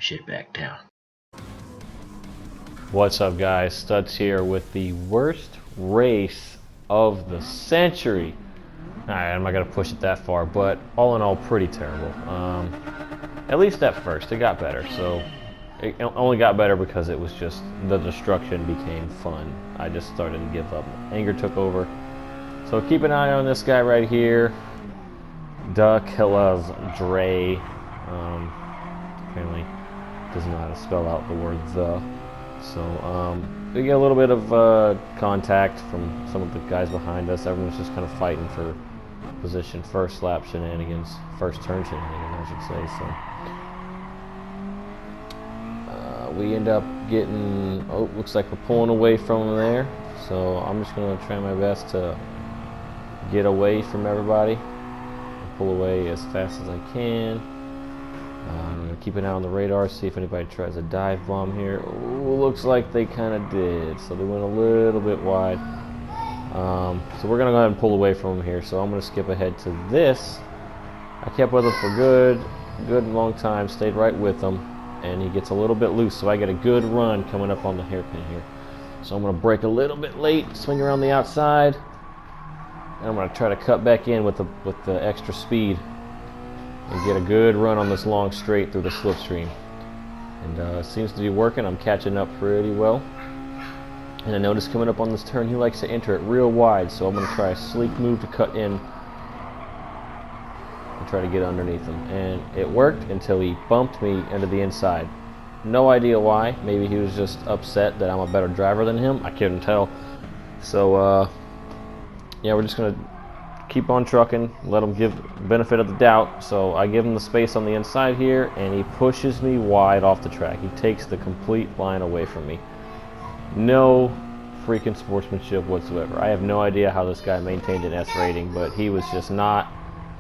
shit back down. What's up, guys? Studs here with the worst race of the century. Alright, I'm not gonna push it that far, but all in all, pretty terrible. At least at first, it got better. So it only got better because it was just the destruction became fun. I just started to give up. Anger took over. So keep an eye on this guy right here, Killas Dre. Apparently doesn't know how to spell out the word the. So we get a little bit of contact from some of the guys behind us. Everyone's just kind of fighting for position. First lap shenanigans, first turn shenanigans, I should say. So we end up getting. Oh, looks like we're pulling away from them there. So I'm just gonna try my best to get away from everybody. Pull away as fast as I can. I'm going to keep an eye on the radar, see if anybody tries a dive bomb here. Ooh, looks like they kind of did, so they went a little bit wide. So we're going to go ahead and pull away from them here, so I'm going to skip ahead to this. I kept with him for good long time, stayed right with him, and he gets a little bit loose, so I get a good run coming up on the hairpin here. So I'm going to brake a little bit late, swing around the outside, and I'm going to try to cut back in with the extra speed and get a good run on this long straight through the slipstream. And it seems to be working. I'm catching up pretty well. And I notice coming up on this turn, he likes to enter it real wide, so I'm going to try a sleek move to cut in and try to get underneath him. And it worked until he bumped me into the inside. No idea why. Maybe he was just upset that I'm a better driver than him. I couldn't tell. So, yeah, we're just going to keep on trucking, let him give benefit of the doubt. So I give him the space on the inside here, and he pushes me wide off the track. He takes the complete line away from me. No freaking sportsmanship whatsoever. I have no idea how this guy maintained an S rating, but he was just not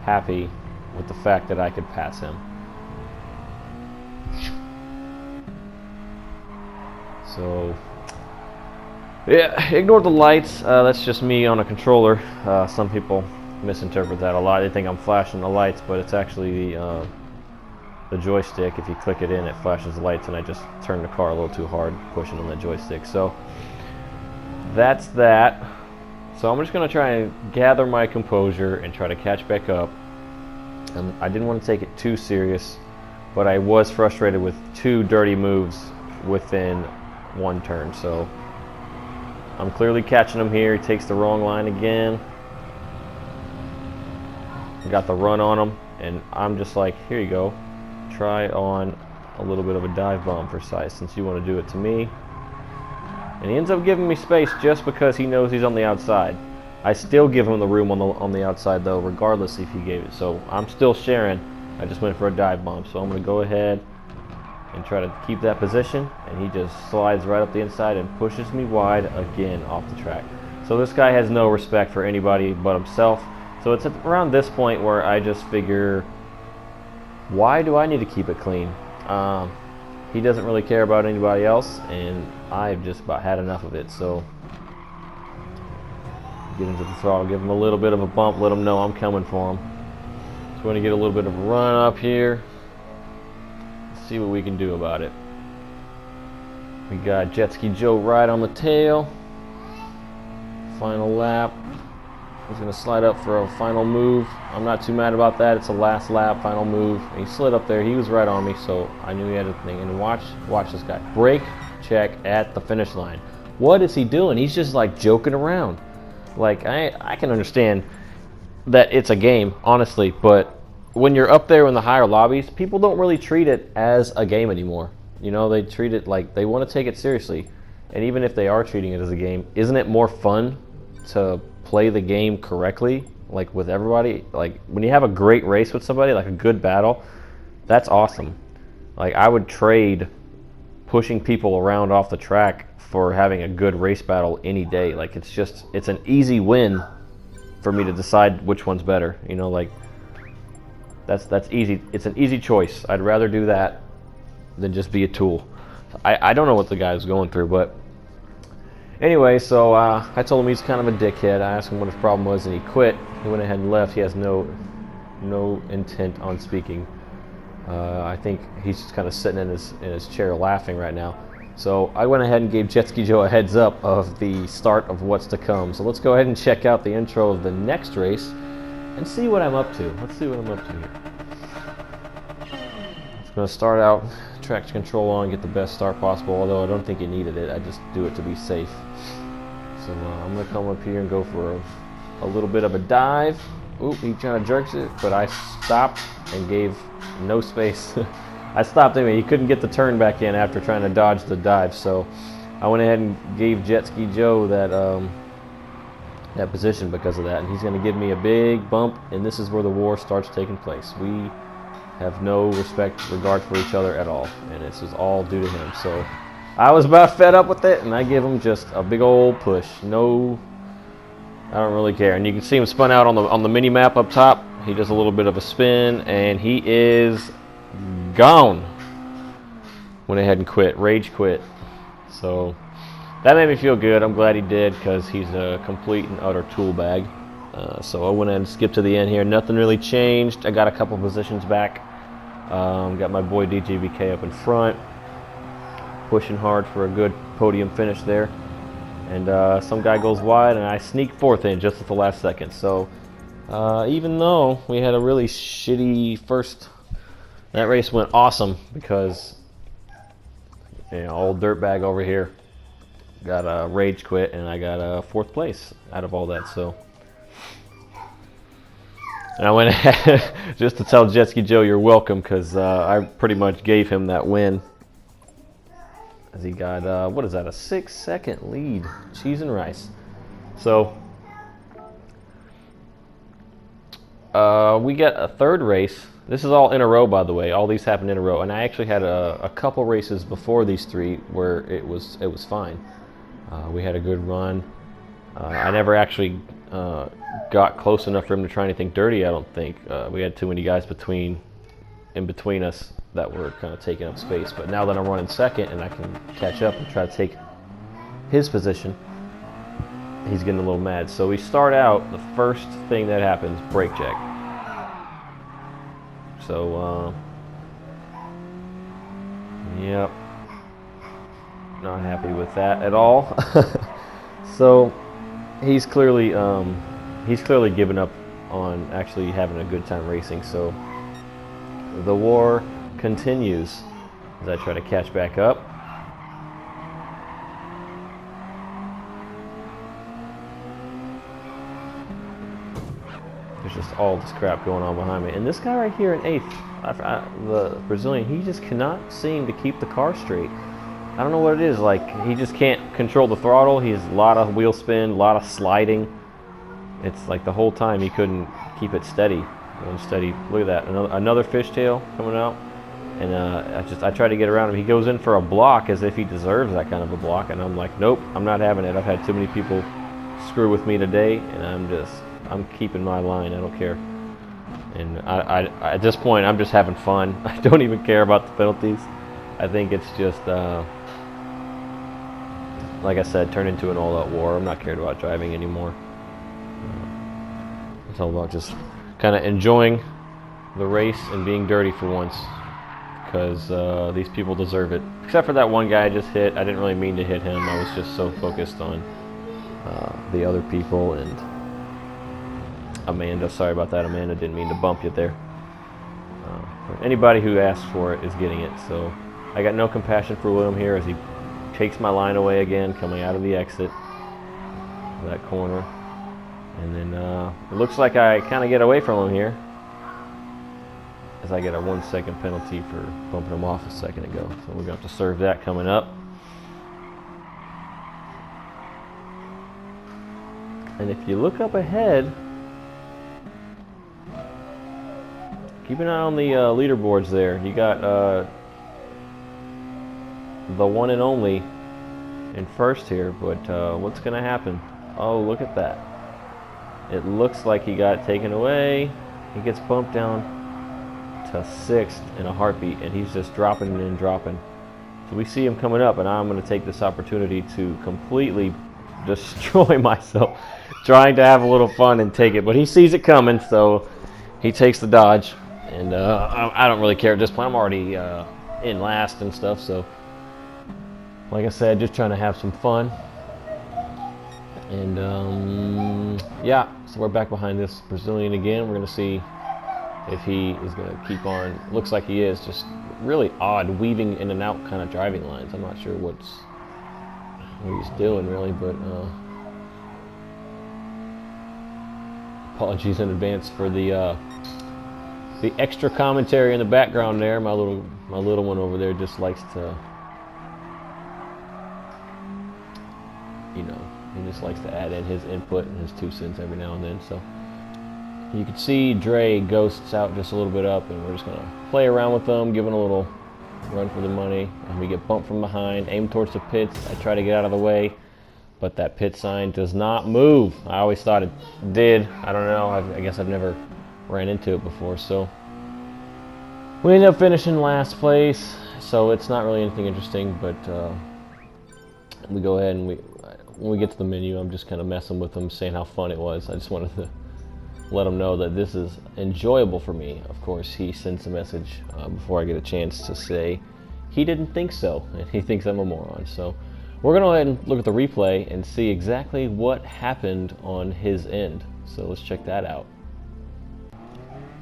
happy with the fact that I could pass him. So yeah, ignore the lights. That's just me on a controller. Some people misinterpret that a lot. They think I'm flashing the lights, but it's actually the joystick. If you click it in, it flashes the lights, and I just turned the car a little too hard pushing on the joystick. So that's that. So I'm just going to try and gather my composure and try to catch back up. And I didn't want to take it too serious, but I was frustrated with two dirty moves within one turn. So I'm clearly catching him here. He takes the wrong line again. Got the run on him, and I'm just like, here you go. Try on a little bit of a dive bomb for size since you want to do it to me. And he ends up giving me space just because he knows he's on the outside. I still give him the room on the outside though, regardless if he gave it. So I'm still sharing. I just went for a dive bomb, so I'm going to go ahead and try to keep that position, and he just slides right up the inside and pushes me wide again off the track. So this guy has no respect for anybody but himself. So it's around this point where I just figure, why do I need to keep it clean? He doesn't really care about anybody else, and I've just about had enough of it. So get into the throttle, give him a little bit of a bump, let him know I'm coming for him. So we're going to get a little bit of a run up here. See what we can do about it. We got Jet Ski Joe right on the tail. Final lap. He's going to slide up for a final move. I'm not too mad about that. It's a last lap, final move. And he slid up there. He was right on me, so I knew he had a thing. And watch this guy. Brake check at the finish line. What is he doing? He's just like joking around. Like, I can understand that it's a game, honestly, but when you're up there in the higher lobbies, people don't really treat it as a game anymore. You know, they treat it like they want to take it seriously. And even if they are treating it as a game, isn't it more fun to play the game correctly, like with everybody? Like when you have a great race with somebody, like a good battle, that's awesome. Like I would trade pushing people around off the track for having a good race battle any day. Like it's an easy win for me to decide which one's better. You know, like that's easy. It's an easy choice. I'd rather do that than just be a tool. I don't know what the guy was going through, but anyway, so I told him he's kind of a dickhead. I asked him what his problem was, and he quit. He went ahead and left. He has no intent on speaking. I think he's just kind of sitting in his chair laughing right now. So I went ahead and gave Jet Ski Joe a heads up of the start of what's to come. So let's go ahead and check out the intro of the next race and see what I'm up to. Let's see what I'm up to here. It's going to start out traction control on, get the best start possible, although I don't think it needed it. I just do it to be safe. So I'm going to come up here and go for a little bit of a dive. Oop, he kind of jerks it, but I stopped and gave no space. I stopped him, and he couldn't get the turn back in after trying to dodge the dive. So I went ahead and gave Jet Ski Joe that position because of that, and he's going to give me a big bump, and this is where the war starts taking place. We have no regard for each other at all, and this is all due to him. So I was about fed up with it, and I give him just a big old push. No, I don't really care. And you can see him spun out on the mini map up top. He does a little bit of a spin, and he is gone. Went ahead and quit, rage quit. So that made me feel good. I'm glad he did, because he's a complete and utter tool bag. So I went ahead and skipped to the end here. Nothing really changed. I got a couple positions back. Got my boy DJBK up in front, pushing hard for a good podium finish there. And some guy goes wide, and I sneak fourth in just at the last second. So even though we had a really shitty first, that race went awesome because, you know, old dirtbag over here got a rage quit, and I got a fourth place out of all that. So, and I went ahead just to tell Jet Ski Joe you're welcome, because I pretty much gave him that win. As he got, what is that, a 6-second lead. Cheese and rice. So, we got a third race. This is all in a row, by the way. All these happened in a row. And I actually had a couple races before these three where it was fine. We had a good run. I never actually got close enough for him to try anything dirty, I don't think. We had too many guys in between us that were kind of taking up space. But now that I'm running second and I can catch up and try to take his position, he's getting a little mad. So we start out, the first thing that happens, brake check. So, yep, not happy with that at all. So he's clearly given up on actually having a good time racing. So the war continues as I try to catch back up. There's just all this crap going on behind me. And this guy right here in 8th, the Brazilian, he just cannot seem to keep the car straight. I don't know what it is. Like, he just can't control the throttle. He's a lot of wheel spin, a lot of sliding. It's like the whole time he couldn't keep it steady. Unsteady. Look at that. Another fishtail coming out. And I try to get around him. He goes in for a block as if he deserves that kind of a block. And I'm like, nope, I'm not having it. I've had too many people screw with me today, and I'm keeping my line. I don't care. And I at this point, I'm just having fun. I don't even care about the penalties. I think it's just, like I said, turned into an all-out war. I'm not cared about driving anymore. It's all about just kind of enjoying the race and being dirty for once, because these people deserve it. Except for that one guy I just hit. I didn't really mean to hit him. I was just so focused on the other people. And Amanda, sorry about that, Amanda, didn't mean to bump you there. Anybody who asks for it is getting it. So I got no compassion for William here as he takes my line away again, coming out of the exit of that corner. And then it looks like I kind of get away from him here, as I get a 1 second penalty for bumping him off a second ago. So we're going to have to serve that coming up. And if you look up ahead, keep an eye on the leaderboards there. You got the one and only in first here, but what's going to happen? Oh, look at that. It looks like he got taken away. He gets bumped down to 6th in a heartbeat, and he's just dropping and dropping. So we see him coming up, and I'm going to take this opportunity to completely destroy myself, trying to have a little fun and take it. But he sees it coming, so he takes the dodge. And I don't really care at this point. I'm already in last and stuff, so like I said, just trying to have some fun. And yeah, so we're back behind this Brazilian again. We're gonna see if he is gonna keep on. Looks like he is. Just really odd, weaving in and out kind of driving lines. I'm not sure what he's doing really, but apologies in advance for the extra commentary in the background there. My little one over there just likes to, you know, he just likes to add in his input and his 2 cents every now and then. So you can see Dre ghosts out just a little bit up, and we're just gonna play around with them, giving a little run for the money. And we get bumped from behind, aim towards the pits. I try to get out of the way, but that pit sign does not move. I always thought it did. I don't know. I guess I've never ran into it before. So we ended up finishing last place. So it's not really anything interesting, but we go ahead and when we get to the menu, I'm just kind of messing with them, saying how fun it was. I just wanted to let him know that this is enjoyable for me. Of course, he sends a message before I get a chance to say he didn't think so, and he thinks I'm a moron. So we're going to go ahead and look at the replay and see exactly what happened on his end. So let's check that out.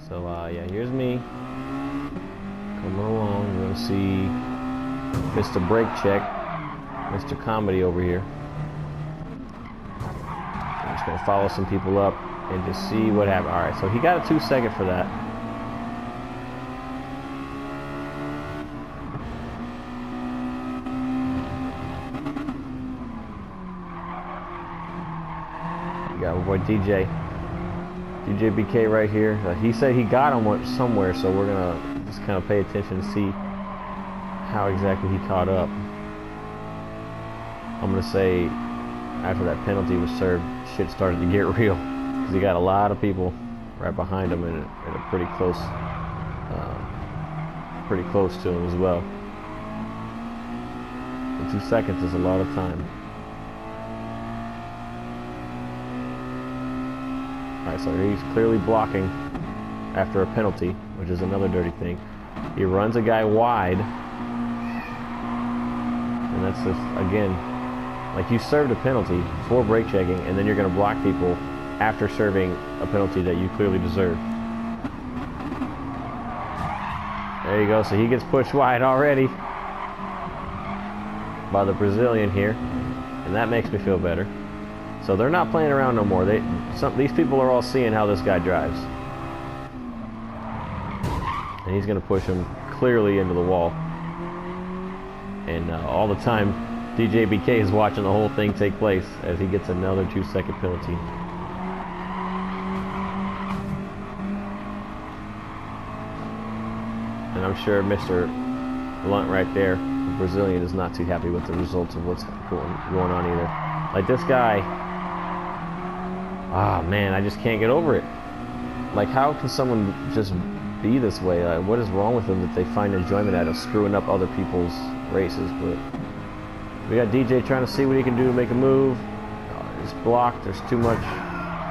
So yeah, here's me coming along. We're going to see Mr. Brake Check, Mr. Comedy over here. I'm just going to follow some people up and just see what happened. Alright, so he got a 2 second for that. We got our boy DJ BK right here. He said he got him somewhere, so we're gonna just kind of pay attention to see how exactly he caught up. I'm gonna say after that penalty was served, shit started to get real, because he got a lot of people right behind him and pretty close to him as well. And 2 seconds is a lot of time. Alright, so he's clearly blocking after a penalty, which is another dirty thing. He runs a guy wide, and that's just, again, like, you served a penalty for brake checking, and then you're going to block people after serving a penalty that you clearly deserve. There you go. So he gets pushed wide already by the Brazilian here, and that makes me feel better. So they're not playing around no more. These people are all seeing how this guy drives, and he's going to push him clearly into the wall. And all the time, DJ BK is watching the whole thing take place as he gets another 2 second penalty. And I'm sure Mr. Lunt right there, the Brazilian, is not too happy with the results of what's going on either. Like, this guy, man, I just can't get over it. Like, how can someone just be this way? Like, what is wrong with them that they find enjoyment out of screwing up other people's races? But we got DJ trying to see what he can do to make a move. It's blocked. There's too much,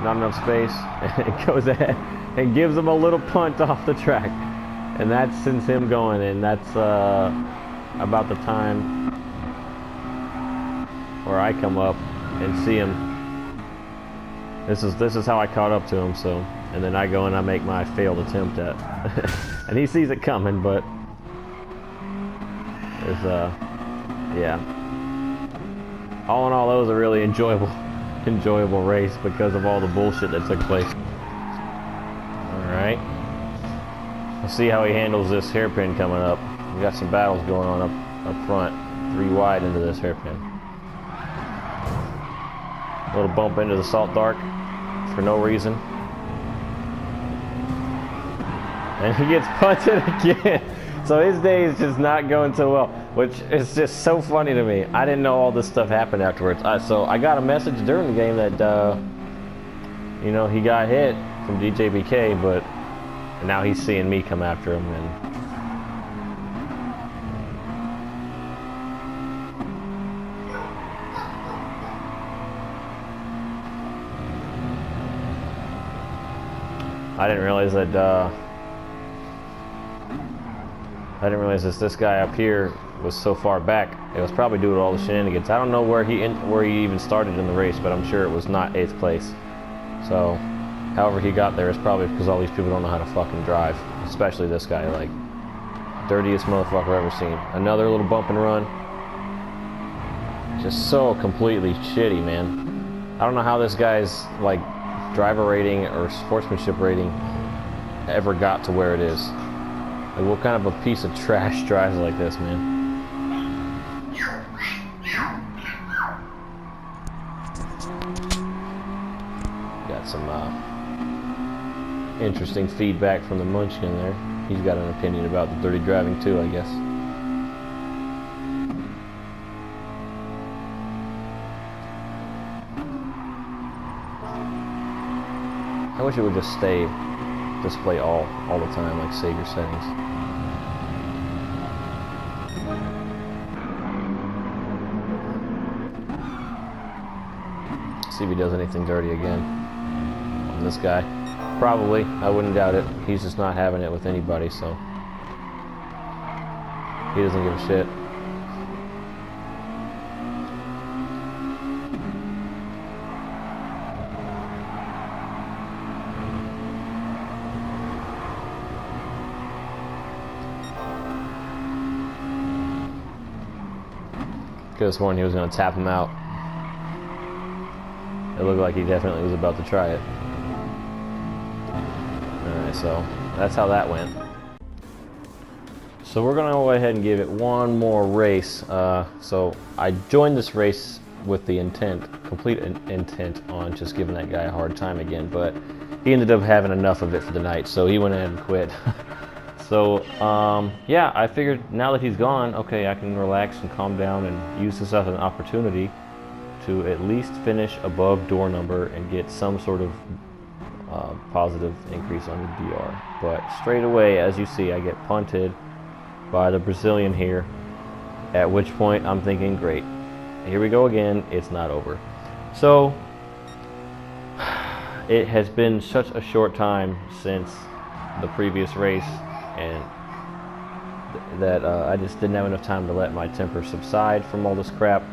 not enough space. And it goes ahead and gives him a little punt off the track. And that sends him going, and that's about the time where I come up and see him. This is how I caught up to him. So, and then I go and I make my failed attempt at, and he sees it coming, but there's yeah. All in all, that was a really enjoyable race because of all the bullshit that took place. All right. We'll see how he handles this hairpin coming up. We got some battles going on up front, 3 wide into this hairpin. A little bump into the salt dark for no reason. And he gets punted again. So his day is just not going so well, which is just so funny to me. I didn't know all this stuff happened afterwards. So I got a message during the game that, you know, he got hit from DJ BK, but now he's seeing me come after him. And I didn't realize that didn't realize this guy up here was so far back. It was probably due to all the shenanigans. I don't know where he even started in the race, but I'm sure it was not 8th place. So, however he got there is probably because all these people don't know how to fucking drive. Especially this guy, like, dirtiest motherfucker I've ever seen. Another little bump and run. Just so completely shitty, man. I don't know how this guy's, like, driver rating or sportsmanship rating ever got to where it is. Like, what kind of a piece of trash drives like this, man? Got some interesting feedback from the Munchkin there. He's got an opinion about the dirty driving too, I guess. I wish it would just display all the time, like save your settings. See if he does anything dirty again on this guy. Probably, I wouldn't doubt it. He's just not having it with anybody, so he doesn't give a shit. Could have sworn he was going to tap him out. It looked like he definitely was about to try it. Alright, so that's how that went. So we're going to go ahead and give it one more race. So I joined this race with the complete intent on just giving that guy a hard time again, but he ended up having enough of it for the night, so he went ahead and quit. So, yeah, I figured now that he's gone, okay, I can relax and calm down and use this as an opportunity to at least finish above door number and get some sort of positive increase on the DR. But straight away, as you see, I get punted by the Brazilian here, at which point I'm thinking, great, here we go again, it's not over. So, it has been such a short time since the previous race, and that I just didn't have enough time to let my temper subside from all this crap.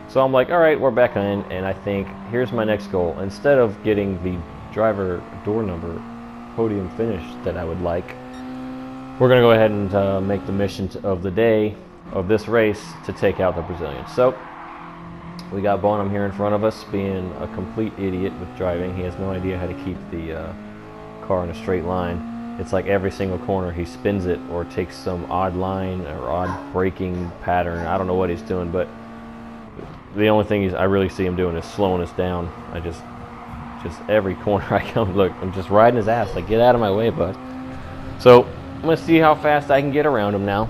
So I'm like, all right, we're back in, and I think here's my next goal. Instead of getting the driver door number podium finish that I would like, we're going to go ahead and make the mission of the day of this race to take out the Brazilian. So we got Bonham here in front of us being a complete idiot with driving. He has no idea how to keep the car in a straight line. It's like every single corner he spins it or takes some odd line or odd braking pattern. I don't know what he's doing, but the only thing I really see him doing is slowing us down. I just every corner I come, look, I'm just riding his ass. Like, get out of my way, bud. So I'm gonna see how fast I can get around him now.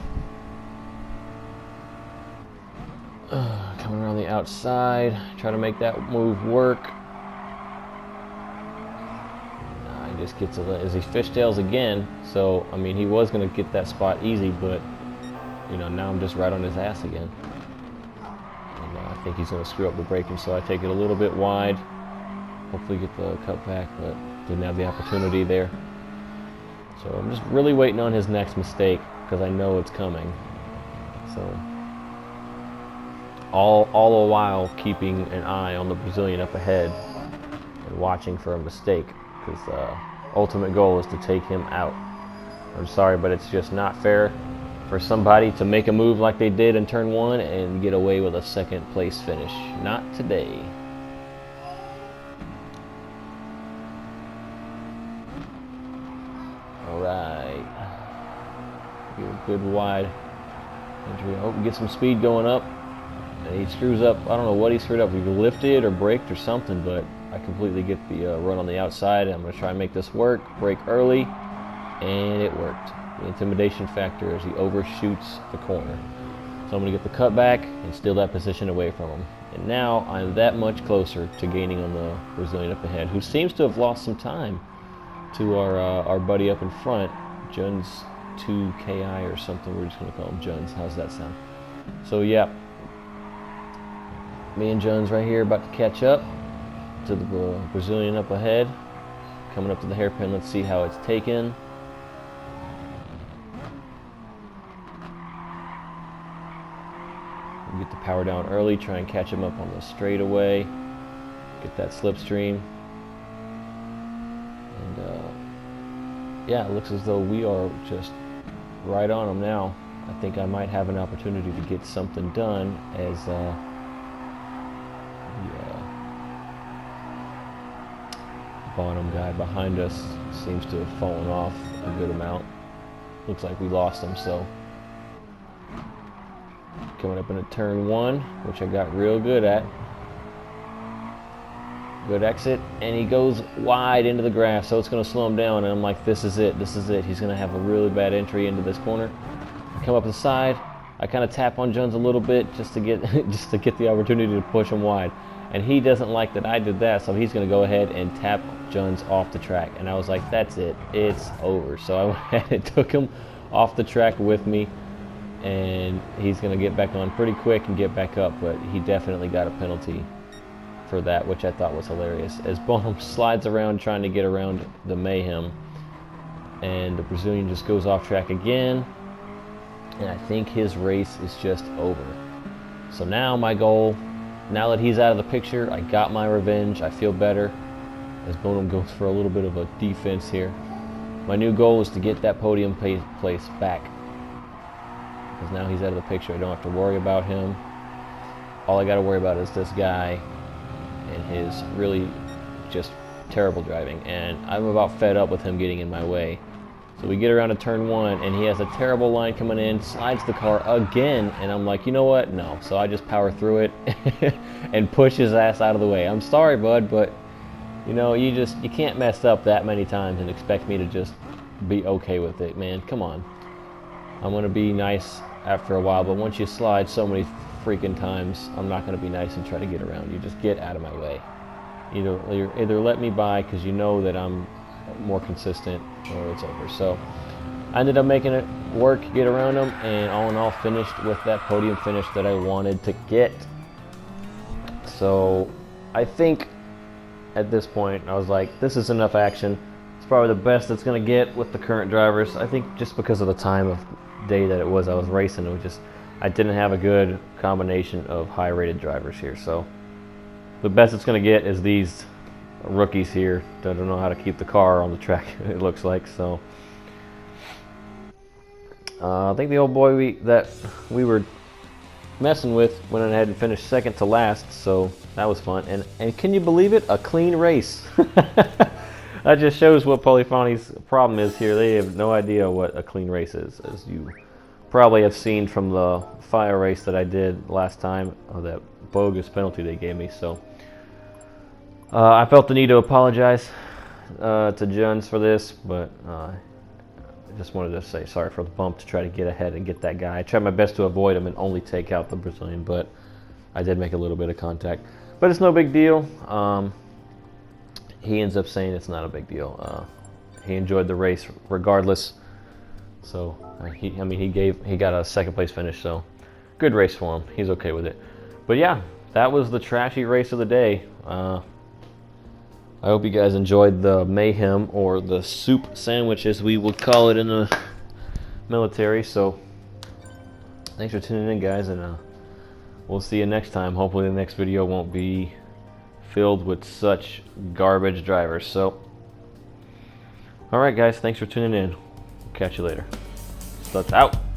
Coming around the outside, try to make that move work. Just gets as he fishtails again, so I mean he was going to get that spot easy, but you know, now I'm just right on his ass again, and I think he's going to screw up the braking, so I take it a little bit wide, hopefully get the cut back, but didn't have the opportunity there. So I'm just really waiting on his next mistake because I know it's coming, so all the while keeping an eye on the Brazilian up ahead and watching for a mistake, because ultimate goal is to take him out. I'm sorry, but it's just not fair for somebody to make a move like they did in turn 1 and get away with a second place finish. Not today. Alright. Get a good wide entry. I hope we get some speed going up. And he screws up. I don't know what he screwed up. He lifted or braked or something, but I completely get the run on the outside. I'm going to try and make this work. Brake early, and it worked. The intimidation factor as he overshoots the corner. So I'm going to get the cut back and steal that position away from him. And now I'm that much closer to gaining on the Brazilian up ahead, who seems to have lost some time to our buddy up in front, Juns 2KI or something. We're just going to call him Juns. How's that sound? So yeah, me and Juns right here about to catch up to the Brazilian up ahead. Coming up to the hairpin, let's see how it's taken. Get the power down early, try and catch him up on the straightaway. Get that slipstream. And yeah, it looks as though we are just right on him now. I think I might have an opportunity to get something done as the bottom guy behind us seems to have fallen off a good amount. Looks like we lost him, so coming up into turn 1, which I got real good at. Good exit, and he goes wide into the grass, so it's going to slow him down, and I'm like, this is it, this is it. He's going to have a really bad entry into this corner. I come up the side, I kind of tap on Jones a little bit just to get just to get the opportunity to push him wide. And he doesn't like that I did that, so he's going to go ahead and tap Jones off the track. And I was like, that's it, it's over. So I went ahead and took him off the track with me, and he's going to get back on pretty quick and get back up, but he definitely got a penalty for that, which I thought was hilarious. As Bonham slides around trying to get around the mayhem, and the Brazilian just goes off track again, and I think his race is just over. So now my goal, now that he's out of the picture, I got my revenge. I feel better as Bonham goes for a little bit of a defense here. My new goal is to get that podium place back, because now he's out of the picture. I don't have to worry about him. All I got to worry about is this guy and his really just terrible driving, and I'm about fed up with him getting in my way. So we get around to turn 1, and he has a terrible line coming in, slides the car again, and I'm like, you know what? No. So I just power through it and push his ass out of the way. I'm sorry, bud, but you know, you can't mess up that many times and expect me to just be okay with it, man. Come on. I'm gonna be nice after a while, but once you slide so many freaking times, I'm not gonna be nice and try to get around you. Just get out of my way. Either let me by because you know that I'm more consistent, or it's over. So I ended up making it work, get around him, and all in all finished with that podium finish that I wanted to get. So I think at this point I was like, this is enough action. It's probably the best it's going to get with the current drivers. I think just because of the time of day that it was I was racing, it was just, I didn't have a good combination of high rated drivers here. So the best it's going to get is these rookies here that don't know how to keep the car on the track, it looks like. So I think the old boy that we were messing with went ahead and finished second to last, so that was fun. And can you believe it? A clean race. That just shows what Polifani's problem is here. They have no idea what a clean race is, as you probably have seen from the fire race that I did last time, or that bogus penalty they gave me. So I felt the need to apologize to Jones for this, but I just wanted to say sorry for the bump to try to get ahead and get that guy. I tried my best to avoid him and only take out the Brazilian, but I did make a little bit of contact. But it's no big deal. He ends up saying it's not a big deal. He enjoyed the race regardless. So he got a second place finish, so good race for him. He's okay with it. But yeah, that was the trashy race of the day. I hope you guys enjoyed the mayhem, or the soup sandwich as we would call it in the military. So thanks for tuning in, guys, and we'll see you next time. Hopefully the next video won't be filled with such garbage drivers. So alright guys, thanks for tuning in. Catch you later. Sluts out.